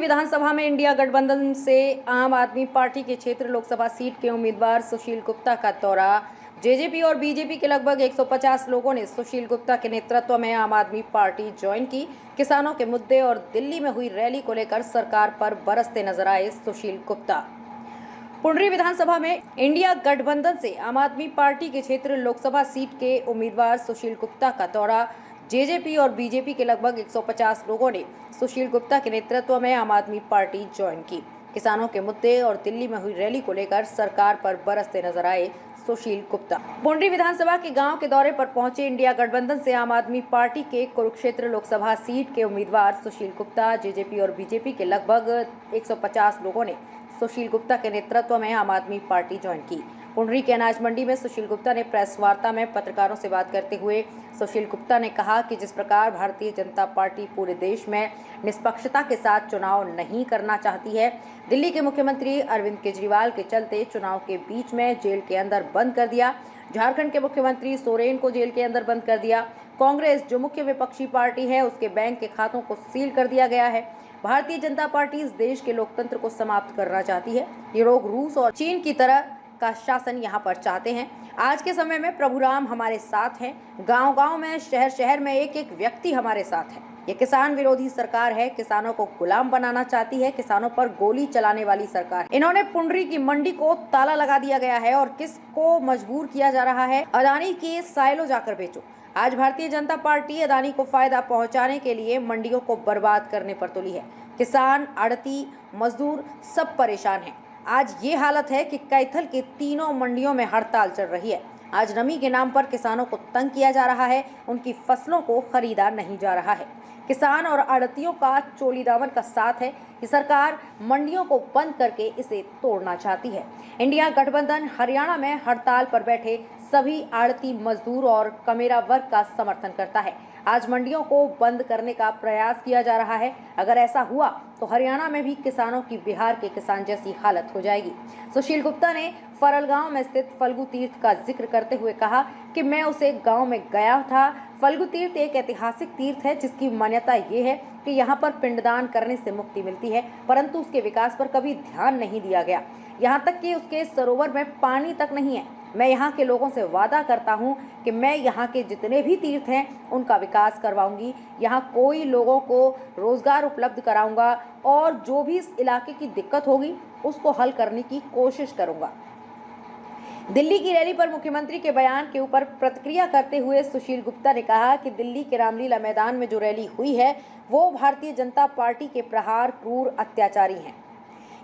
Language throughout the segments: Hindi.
विधानसभा में इंडिया गठबंधन से आम आदमी पार्टी के क्षेत्र लोकसभा सीट के उम्मीदवार सुशील गुप्ता का दौरा। जेजेपी और बीजेपी के लगभग 150 लोगों ने सुशील गुप्ता के नेतृत्व में आम आदमी पार्टी ज्वाइन की। किसानों के मुद्दे और दिल्ली में हुई रैली को लेकर सरकार पर बरसते नजर आए सुशील गुप्ता। पुंडरी विधानसभा में इंडिया गठबंधन से आम आदमी पार्टी के क्षेत्र लोकसभा सीट के उम्मीदवार सुशील गुप्ता का दौरा। जेजेपी और बीजेपी के लगभग 150 लोगों ने सुशील गुप्ता के नेतृत्व में आम आदमी पार्टी ज्वाइन की। किसानों के मुद्दे और दिल्ली में हुई रैली को लेकर सरकार पर बरसते नजर आए सुशील गुप्ता। पुंडरी विधानसभा के गांव के दौरे पर पहुंचे इंडिया गठबंधन से आम आदमी पार्टी के कुरुक्षेत्र लोकसभा सीट के उम्मीदवार सुशील गुप्ता। जेजेपी और बीजेपी के लगभग 150 लोगों ने सुशील गुप्ता के नेतृत्व में आम आदमी पार्टी ज्वाइन की। पुंडरी के अनाज मंडी में सुशील गुप्ता ने प्रेस वार्ता में पत्रकारों से बात करते हुए सुशील गुप्ता ने कहा कि जिस प्रकार भारतीय जनता पार्टी पूरे देश में निष्पक्षता के साथ चुनाव नहीं करना चाहती है, दिल्ली के मुख्यमंत्री अरविंद केजरीवाल के चलते चुनाव के बीच में जेल के अंदर बंद कर दिया। झारखंड के मुख्यमंत्री सोरेन को जेल के अंदर बंद कर दिया। कांग्रेस जो मुख्य विपक्षी पार्टी है, उसके बैंक के खातों को सील कर दिया गया है। भारतीय जनता पार्टी इस देश के लोकतंत्र को समाप्त करना चाहती है। ये लोग रूस और चीन की तरह का शासन यहाँ पर चाहते हैं। आज के समय में प्रभु राम हमारे साथ हैं। गांव-गांव में, शहर-शहर में एक-एक व्यक्ति हमारे साथ है। ये किसान विरोधी सरकार है, किसानों को गुलाम बनाना चाहती है, किसानों पर गोली चलाने वाली सरकार। इन्होंने पुंडरी की मंडी को ताला लगा दिया गया है और किसको मजबूर किया जा रहा है, अदानी के साइलो जाकर बेचो। आज भारतीय जनता पार्टी अदानी को फायदा पहुंचाने के लिए मंडियों को बर्बाद करने पर तुली है। किसान, आड़ती, मजदूर सब परेशान हैं। आज ये हालत है कि कैथल के तीनों मंडियों में हड़ताल चल रही है। आज नमी के नाम पर किसानों को तंग किया जा रहा है, उनकी फसलों को खरीदा नहीं जा रहा है। किसान और आड़तियों का चोली दामन का साथ है कि सरकार मंडियों को बंद करके इसे तोड़ना चाहती है। इंडिया गठबंधन हरियाणा में हड़ताल पर बैठे सभी आड़ती, मजदूर और कमेरा वर्ग का समर्थन करता है। आज मंडियों को बंद करने का प्रयास किया जा रहा है। अगर ऐसा हुआ तो हरियाणा में भी किसानों की बिहार के किसान जैसी हालत हो जाएगी। सुशील गुप्ता ने फरल गांव में स्थित फल्गु तीर्थ का जिक्र करते हुए कहा कि मैं उसे गांव में गया था। फल्गु तीर्थ एक ऐतिहासिक तीर्थ है जिसकी मान्यता ये है कि यहाँ पर पिंडदान करने से मुक्ति मिलती है, परंतु उसके विकास पर कभी ध्यान नहीं दिया गया। यहाँ तक कि उसके सरोवर में पानी तक नहीं है। मैं यहाँ के लोगों से वादा करता हूँ कि मैं यहाँ के जितने भी तीर्थ हैं उनका विकास करवाऊंगी। यहाँ कोई लोगों को रोजगार उपलब्ध कराऊंगा और जो भी इस इलाके की दिक्कत होगी उसको हल करने की कोशिश करूंगा। दिल्ली की रैली पर मुख्यमंत्री के बयान के ऊपर प्रतिक्रिया करते हुए सुशील गुप्ता ने कहा कि दिल्ली के रामलीला मैदान में जो रैली हुई है वो भारतीय जनता पार्टी के प्रहार, क्रूर अत्याचारी हैं।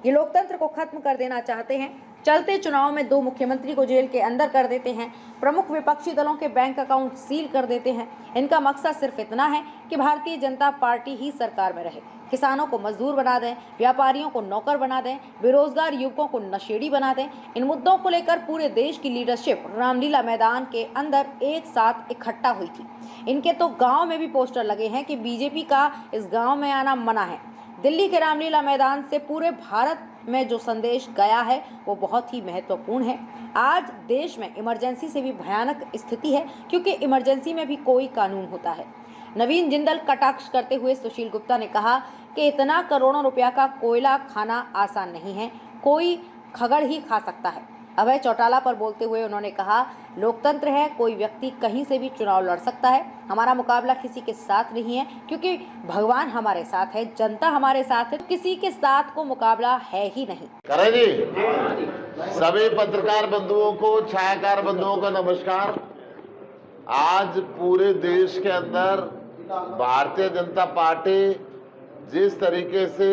ये लोकतंत्र को खत्म कर देना चाहते हैं। चलते चुनाव में 2 मुख्यमंत्री को जेल के अंदर कर देते हैं। प्रमुख विपक्षी दलों के बैंक अकाउंट सील कर देते हैं। इनका मकसद सिर्फ इतना है कि भारतीय जनता पार्टी ही सरकार में रहे। किसानों को मजदूर बना दें, व्यापारियों को नौकर बना दें, बेरोजगार युवकों को नशेड़ी बना दें। इन मुद्दों को लेकर पूरे देश की लीडरशिप रामलीला मैदान के अंदर एक साथ इकट्ठा हुई थी। इनके तो गाँव में भी पोस्टर लगे हैं कि बीजेपी का इस गाँव में आना मना है। दिल्ली के रामलीला मैदान से पूरे भारत में जो संदेश गया है वो बहुत ही महत्वपूर्ण है। आज देश में इमरजेंसी से भी भयानक स्थिति है क्योंकि इमरजेंसी में भी कोई कानून होता है। नवीन जिंदल कटाक्ष करते हुए सुशील गुप्ता ने कहा कि इतना करोड़ों रुपया का कोयला खाना आसान नहीं है, कोई खगड़ ही खा सकता है। अभय चौटाला पर बोलते हुए उन्होंने कहा, लोकतंत्र है, कोई व्यक्ति कहीं से भी चुनाव लड़ सकता है। हमारा मुकाबला किसी के साथ नहीं है क्योंकि भगवान हमारे साथ है, जनता हमारे साथ है, किसी के साथ को मुकाबला है ही नहीं। करें जी। सभी पत्रकार बंधुओं को, छायाकार बंधुओं को नमस्कार। आज पूरे देश के अंदर भारतीय जनता पार्टी जिस तरीके से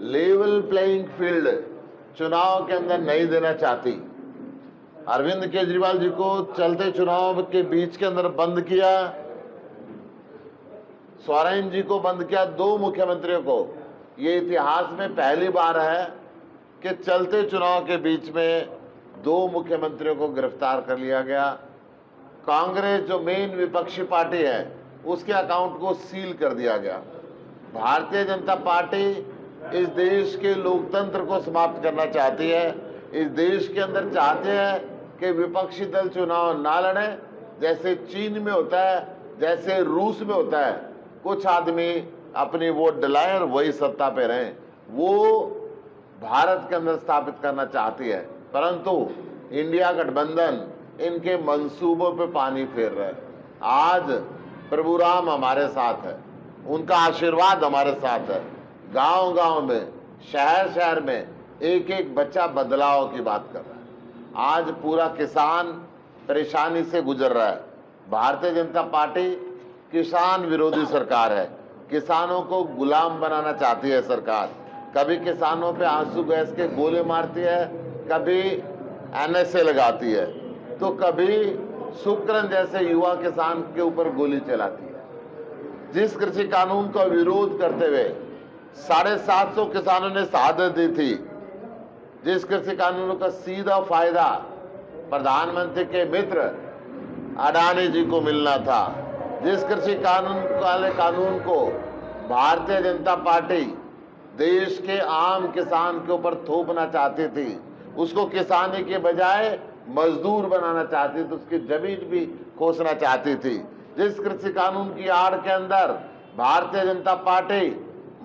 लेवल प्लेइंग फील्ड चुनाव के अंदर नहीं देना चाहती, अरविंद केजरीवाल जी को चलते चुनाव के बीच के अंदर बंद किया, सोरेन जी को बंद किया, 2 मुख्यमंत्रियों को। ये इतिहास में पहली बार है कि चलते चुनाव के बीच में 2 मुख्यमंत्रियों को गिरफ्तार कर लिया गया। कांग्रेस जो मेन विपक्षी पार्टी है उसके अकाउंट को सील कर दिया गया। भारतीय जनता पार्टी इस देश के लोकतंत्र को समाप्त करना चाहती है। इस देश के अंदर चाहते हैं कि विपक्षी दल चुनाव ना लड़े, जैसे चीन में होता है, जैसे रूस में होता है। कुछ आदमी अपनी वोट दिलाएं और वही सत्ता पे रहें, वो भारत के अंदर स्थापित करना चाहती है। परंतु इंडिया गठबंधन इनके मंसूबों पे पानी फेर रहा है। आज प्रभु राम हमारे साथ है, उनका आशीर्वाद हमारे साथ है। गांव-गांव में, शहर-शहर में एक एक बच्चा बदलाव की बात कर रहा है। आज पूरा किसान परेशानी से गुजर रहा है। भारतीय जनता पार्टी किसान विरोधी सरकार है। किसानों को गुलाम बनाना चाहती है सरकार। कभी किसानों पे आंसू गैस के गोले मारती है, कभी NSA लगाती है, तो कभी सुकरन जैसे युवा किसान के ऊपर गोली चलाती है। जिस कृषि कानून का विरोध करते हुए 750 किसानों ने शहादत दी थी, जिस कृषि कानूनों का सीधा फायदा प्रधानमंत्री के मित्र अडानी जी को मिलना था, जिस कृषि कानून को भारतीय जनता पार्टी देश के आम किसान के ऊपर थोपना चाहती थी, उसको किसानी के बजाय मजदूर बनाना चाहती थी, उसकी जमीन भी खोसना चाहती थी, जिस कृषि कानून की आड़ के अंदर भारतीय जनता पार्टी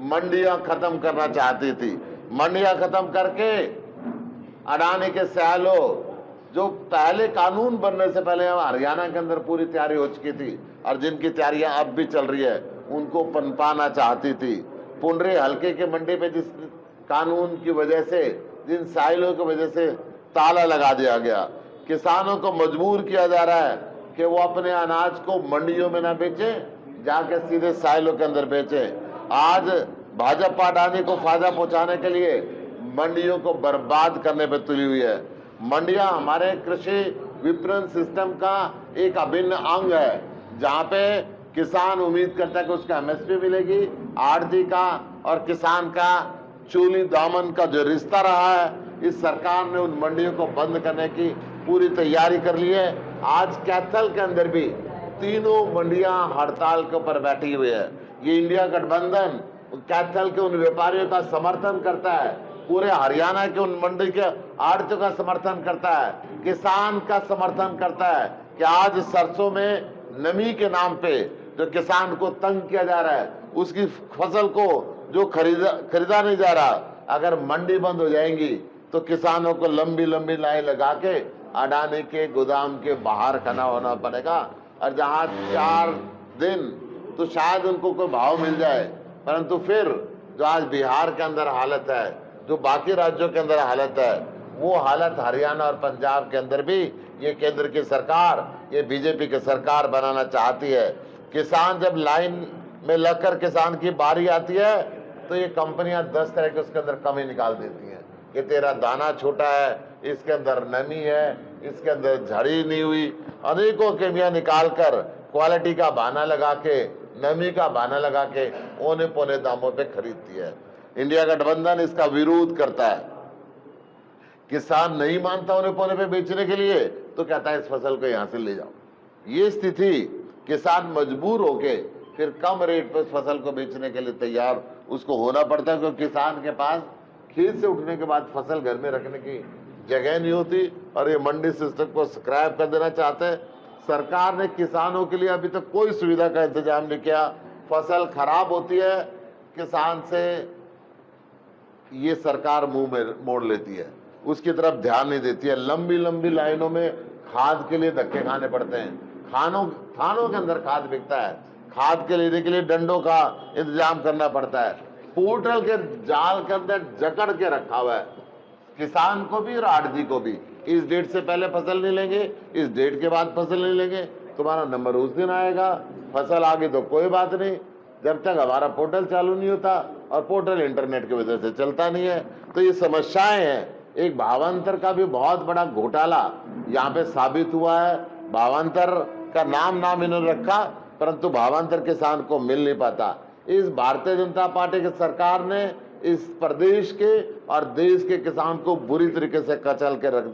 मंडियां खत्म करना चाहती थी। मंडियां खत्म करके अडानी के सैलो, जो पहले कानून बनने से पहले हरियाणा के अंदर पूरी तैयारी हो चुकी थी और जिनकी तैयारियां अब भी चल रही है, उनको पनपाना चाहती थी। पुंडरी हल्के के मंडी पे जिस कानून की वजह से, जिन साइलों की वजह से ताला लगा दिया गया, किसानों को मजबूर किया जा रहा है कि वो अपने अनाज को मंडियों में ना बेचें, जाके सीधे साइलों के अंदर बेचें। आज भाजपा अडानी को फायदा पहुंचाने के लिए मंडियों को बर्बाद करने पर तुली हुई है। मंडियां हमारे कृषि विपणन सिस्टम का एक अभिन्न अंग है, जहां पे किसान उम्मीद करता है कि उसका MSP मिलेगी। आड़ती का और किसान का चोली दामन का जो रिश्ता रहा है, इस सरकार ने उन मंडियों को बंद करने की पूरी तैयारी कर ली है। आज कैथल के अंदर भी तीनों मंडियां हड़ताल के ऊपर बैठी हुई है। ये इंडिया गठबंधन कैथल के उन व्यापारियों का समर्थन करता है, पूरे हरियाणा के उन मंडी के आड़तियों का समर्थन करता है, किसान का समर्थन करता है कि आज सरसों में नमी के नाम पे जो किसान को तंग किया जा रहा है, उसकी फसल को जो खरीदा नहीं जा रहा, अगर मंडी बंद हो जाएंगी तो किसानों को लंबी लंबी लाइन लगा के अडानी के गोदाम के बाहर खड़ा होना पड़ेगा। और जहां 4 दिन तो शायद उनको कोई भाव मिल जाए, परंतु फिर जो आज बिहार के अंदर हालत है, जो बाकी राज्यों के अंदर हालत है, वो हालत हरियाणा और पंजाब के अंदर भी ये केंद्र की सरकार, ये बीजेपी की सरकार बनाना चाहती है। किसान जब लाइन में लगकर किसान की बारी आती है, तो ये कंपनियां 10 तरह के उसके अंदर कमी निकाल देती हैं कि तेरा दाना छोटा है, इसके अंदर नमी है, इसके अंदर झड़ी नहीं हुई, अनेकों केमियां निकालकर क्वालिटी का बहाना लगा के, नमी का बहाना लगा के औने पौने दामों पे खरीदती है। इंडिया गठबंधन इसका विरोध करता है। किसान नहीं मानता औने पौने पे बेचने के लिए, तो कहता है इस फसल को यहां से ले जाओ। ये स्थिति किसान मजबूर होके फिर कम रेट पर फसल को बेचने के लिए तैयार उसको होना पड़ता है, क्योंकि किसान के पास खेत से उठने के बाद फसल घर में रखने की जगह नहीं होती और ये मंडी सिस्टम को स्क्रैप कर देना चाहते हैं। सरकार ने किसानों के लिए अभी तक कोई सुविधा का इंतजाम नहीं किया। फसल खराब होती है, किसान से ये सरकार मुंह में मोड़ लेती है, उसकी तरफ ध्यान नहीं देती है। लंबी लंबी लाइनों में खाद के लिए धक्के खाने पड़ते हैं। थानों के अंदर खाद बिकता है, खाद के लेने के लिए डंडों का इंतजाम करना पड़ता है। पोर्टल के जाल के अंदर जकड़ के रखा हुआ है, किसान को भी और आड़ती को भी। इस डेट से पहले फसल नहीं लेंगे, इस डेट के बाद फसल नहीं लेंगे, तुम्हारा नंबर उस दिन आएगा, फसल आ गई तो कोई बात नहीं। जब तक हमारा पोर्टल चालू नहीं होता, और पोर्टल इंटरनेट की वजह से चलता नहीं है, तो ये समस्याएं हैं। एक भावांतर का भी बहुत बड़ा घोटाला यहाँ पे साबित हुआ है। भावांतर का नाम इन्होंने रखा, परंतु भावांतर किसान को मिल नहीं पाता। इस भारतीय जनता पार्टी की सरकार ने इस प्रदेश के और देश के किसान को बुरी तरीके से कुचल के रख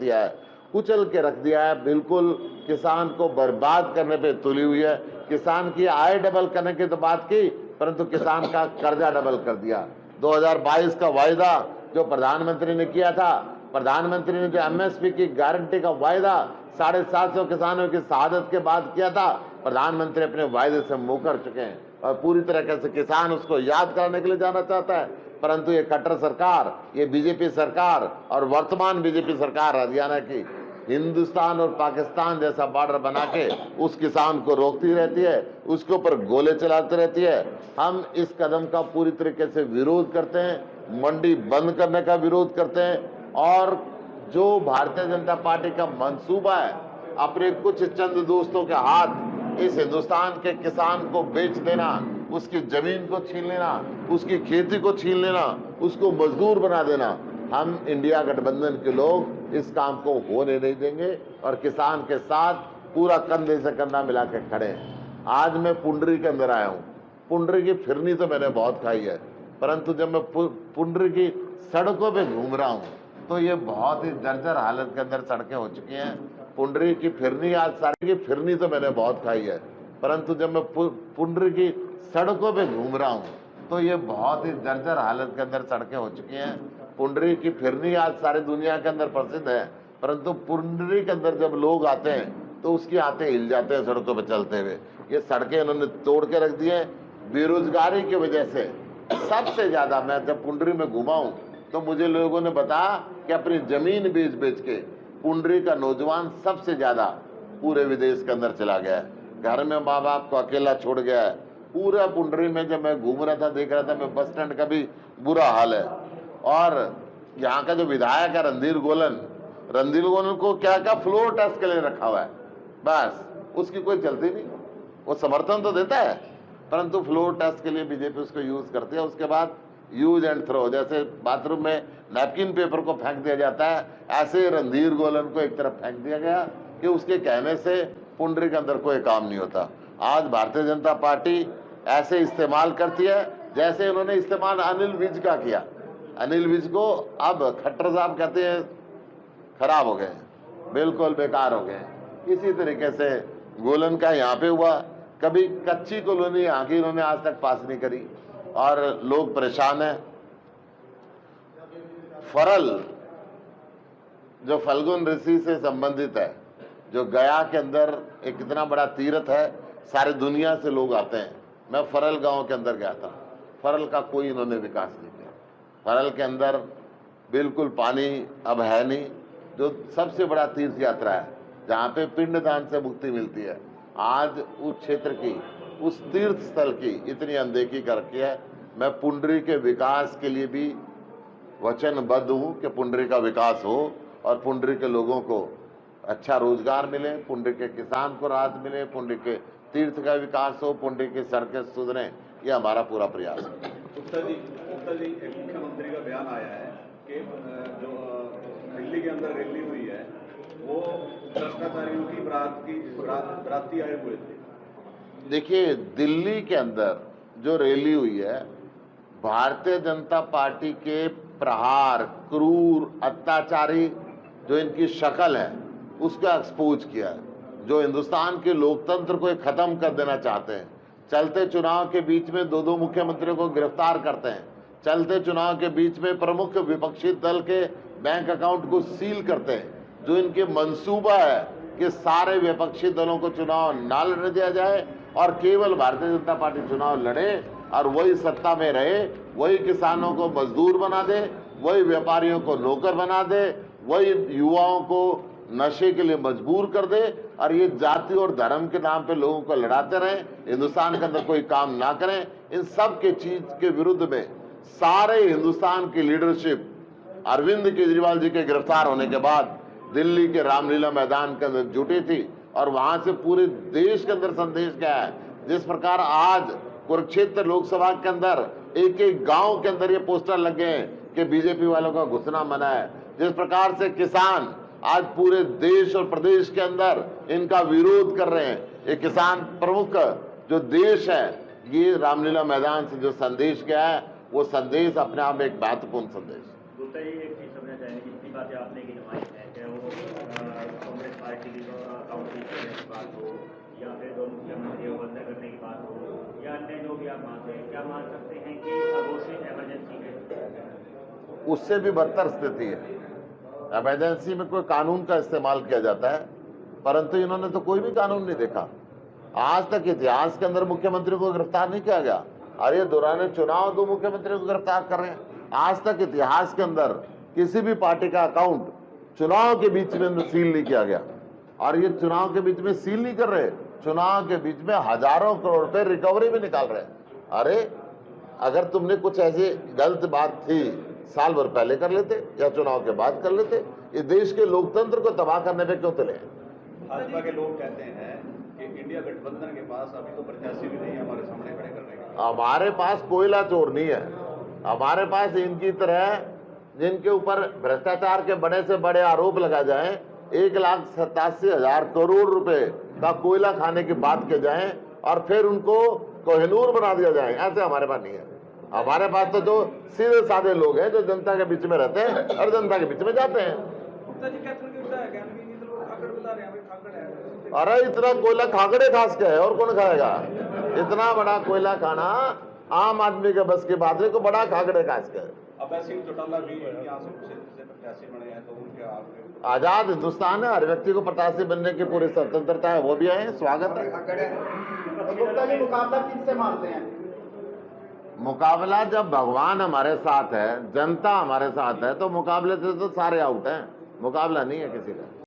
दिया है, बिल्कुल किसान को बर्बाद करने पे तुली हुई है। किसान की आय डबल करने की तो बात की, परंतु किसान का कर्जा डबल कर दिया। 2022 का वायदा जो प्रधानमंत्री ने किया था, प्रधानमंत्री ने जो MSP की गारंटी का वायदा 750 किसानों की शहादत के बाद किया था, प्रधानमंत्री अपने वायदे से मुंह कर चुके हैं और पूरी तरीके से किसान उसको याद कराने के लिए जाना चाहता है, परंतु ये कट्टर सरकार, ये बीजेपी सरकार और वर्तमान बीजेपी सरकार हरियाणा की हिंदुस्तान और पाकिस्तान जैसा बॉर्डर बना के उस किसान को रोकती रहती है, उसके ऊपर गोले चलाती रहती है। हम इस कदम का पूरी तरीके से विरोध करते हैं, मंडी बंद करने का विरोध करते हैं और जो भारतीय जनता पार्टी का मंसूबा है अपने कुछ चंद दोस्तों के हाथ इस हिंदुस्तान के किसान को बेच देना, उसकी जमीन को छीन लेना, उसकी खेती को छीन लेना, उसको मजदूर बना देना, हम इंडिया गठबंधन के लोग इस काम को होने नहीं देंगे और किसान के साथ पूरा कंधे से कंधा मिला के खड़े हैं। आज मैं पुंडरी के अंदर आया हूँ। पुंडरी की फिरनी तो मैंने बहुत खाई है, परंतु जब मैं पुंडरी की सड़कों पे घूम रहा हूँ तो ये बहुत ही जर्जर हालत के अंदर सड़कें हो चुकी हैं। पुंडरी की फिरनी, आज सारी की फिरनी तो मैंने बहुत खाई है, परंतु जब मैं पुंडरी की सड़कों पे घूम रहा हूँ तो ये बहुत ही जर्जर हालत के अंदर सड़कें हो चुकी हैं। पुंडरी की फिरनी आज सारी दुनिया के अंदर प्रसिद्ध है, परंतु पुंडरी के अंदर जब लोग आते हैं तो उसकी आते हिल जाते हैं सड़कों पर चलते हुए। ये सड़कें इन्होंने तोड़ के रख दी है बेरोजगारी की वजह से। सबसे ज्यादा मैं जब पुंडरी में घुमा हूं तो मुझे लोगों ने बताया कि अपनी जमीन बेच बेच के पुंडरी का नौजवान सबसे ज्यादा पूरे विदेश के अंदर चला गया है, घर में माँ बाप को अकेला छोड़ गया है। पूरा पुंडरी में जब मैं घूम रहा था, देख रहा था मैं, बस स्टैंड का भी बुरा हाल है। और यहाँ का जो विधायक है रणधीर गोलन को क्या क्या फ्लोर टेस्ट के लिए रखा हुआ है, बस उसकी कोई चलती नहीं। वो समर्थन तो देता है परंतु फ्लोर टेस्ट के लिए बीजेपी उसको यूज करती है। उसके बाद यूज एंड थ्रो, जैसे बाथरूम में नैपकिन पेपर को फेंक दिया जाता है, ऐसे रणधीर गोलन को एक तरफ फेंक दिया गया कि उसके कहने से पुंडरी के अंदर कोई काम नहीं होता। आज भारतीय जनता पार्टी ऐसे इस्तेमाल करती है जैसे उन्होंने इस्तेमाल अनिल विज का किया। अनिल विज को अब खट्टर साहब कहते हैं खराब हो गए, बिल्कुल बेकार हो गए। इसी तरीके से गोलन का यहाँ पे हुआ। कभी कच्ची कॉलोनी यहाँ की इन्होंने आज तक पास नहीं करी और लोग परेशान हैं। फरल जो फल्गुन ऋषि से संबंधित है, जो गया के अंदर एक इतना बड़ा तीर्थ है, सारे दुनिया से लोग आते हैं। मैं फरल गांव के अंदर गया था, फरल का कोई इन्होंने विकास नहीं किया। फरल के अंदर बिल्कुल पानी अब है नहीं, जो सबसे बड़ा तीर्थ यात्रा है जहाँ पे पिंडदान से मुक्ति मिलती है। आज उस क्षेत्र की, उस तीर्थ स्थल की इतनी अनदेखी कर रखी है। मैं पुंडरी के विकास के लिए भी वचनबद्ध हूँ कि पुंडरी का विकास हो और पुंडरी के लोगों को अच्छा रोजगार मिले, पुंडरी के किसान को राहत मिले, पुंडरी के तीर्थ का विकास हो, पुंडरी की सड़कें सुधरें, ये हमारा पूरा प्रयास है। उत्तर जी एक मुख्यमंत्री का बयान आया है कि जो दिल्ली के अंदर रैली हुई है वो भ्रष्टाचारियों की बराती आए हुए थे। देखिए, दिल्ली के अंदर जो रैली हुई है, भारतीय जनता पार्टी के प्रहार, क्रूर, अत्याचारी जो इनकी शक्ल है उसका एक्सपोज किया है। जो हिंदुस्तान के लोकतंत्र को खत्म कर देना चाहते हैं, चलते चुनाव के बीच में दो मुख्यमंत्रियों को गिरफ्तार करते हैं, चलते चुनाव के बीच में प्रमुख विपक्षी दल के बैंक अकाउंट को सील करते हैं। जो इनके मंसूबा है कि सारे विपक्षी दलों को चुनाव ना लड़ने दिया जाए और केवल भारतीय जनता पार्टी चुनाव लड़े और वही सत्ता में रहे, वही किसानों को मजदूर बना दे, वही व्यापारियों को नौकर बना दे, वही युवाओं को नशे के लिए मजबूर कर दे और ये जाति और धर्म के नाम पे लोगों को लड़ाते रहें, हिंदुस्तान के अंदर कोई काम ना करें। इन सब के चीज के विरुद्ध में सारे हिंदुस्तान की लीडरशिप अरविंद केजरीवाल जी के गिरफ्तार होने के बाद दिल्ली के रामलीला मैदान के अंदर जुटी थी और वहां से पूरे देश के अंदर संदेश गया है। जिस प्रकार आज कुरुक्षेत्र लोकसभा के अंदर एक एक गांव के अंदर ये पोस्टर लगे हैं कि बीजेपी वालों का घुसना मना है, जिस प्रकार से किसान आज पूरे देश और प्रदेश के अंदर इनका विरोध कर रहे हैं, ये किसान प्रमुख जो देश है, ये रामलीला मैदान से जो संदेश गया है वो संदेश अपने आप में एक महत्वपूर्ण संदेश। दूसरा ये एक चीज समझना चाहेंगे, जितनी बातें आपने की नुमाइश है, चाहे वो कांग्रेस पार्टी की काउंसिल करने की बात हो या फिर दो मुख्यमंत्रियों को बंद करने की बात हो या अन्य जो भी आप मानते हैं, क्या मान सकते हैं कि अघोषित इमरजेंसी है? उससे भी बदतर स्थिति है। इमरजेंसी में कोई कानून का इस्तेमाल किया जाता है, परंतु इन्होंने तो कोई भी कानून नहीं देखा। आज तक इतिहास के अंदर मुख्यमंत्री को गिरफ्तार नहीं किया गया, और ये दौरान चुनाव 2 मुख्यमंत्री को गिरफ्तार कर रहे हैं। आज तक इतिहास के अंदर किसी भी पार्टी का अकाउंट चुनाव के बीच में सील नहीं किया गया, और ये चुनाव के बीच में सील नहीं कर रहे, चुनाव के बीच में हजारों करोड़ रुपए रिकवरी भी निकाल रहे हैं। अरे अगर तुमने कुछ ऐसी गलत बात थी साल भर पहले कर लेते या चुनाव के बाद कर लेते। ये देश के लोकतंत्र को तबाह करने पे क्यों तुले? भाजपा के लोग कहते हैं कि इंडिया गठबंधन के पास अभी तो प्रत्याशी भी नहीं है हमारे सामने खड़े करने का। हमारे पास कोयला चोर नहीं है, हमारे पास इनकी तरह जिनके ऊपर भ्रष्टाचार के बड़े से बड़े आरोप लगा जाए, 1,87,000 करोड़ रुपए का कोयला खाने की बात के जाए और फिर उनको कोहिनूर बना दिया जाए, ऐसे हमारे पास नहीं है। हमारे पास तो जो सीधे साधे लोग हैं जो जनता के बीच में रहते हैं और जनता के बीच में जाते हैं। अरे इतना कोयला खागड़े खास के है और कौन खाएगा? इतना बड़ा कोयला खाना आम आदमी के बस की बात है, को बड़ा खागड़े खास के है। अभय सिंह चौटाला भी यहाँ से प्रत्याशी बने हैं, तो उनके आप आजाद हिंदुस्तान है, हर व्यक्ति को प्रत्याशी बनने की पूरी स्वतंत्रता है, वो भी आए, स्वागत है। गुप्ता जी मुकाबला किससे मानते हैं? मुकाबला जब भगवान हमारे साथ है, जनता हमारे साथ है, तो मुकाबले से तो सारे आउट हैं, मुकाबला नहीं है किसी का।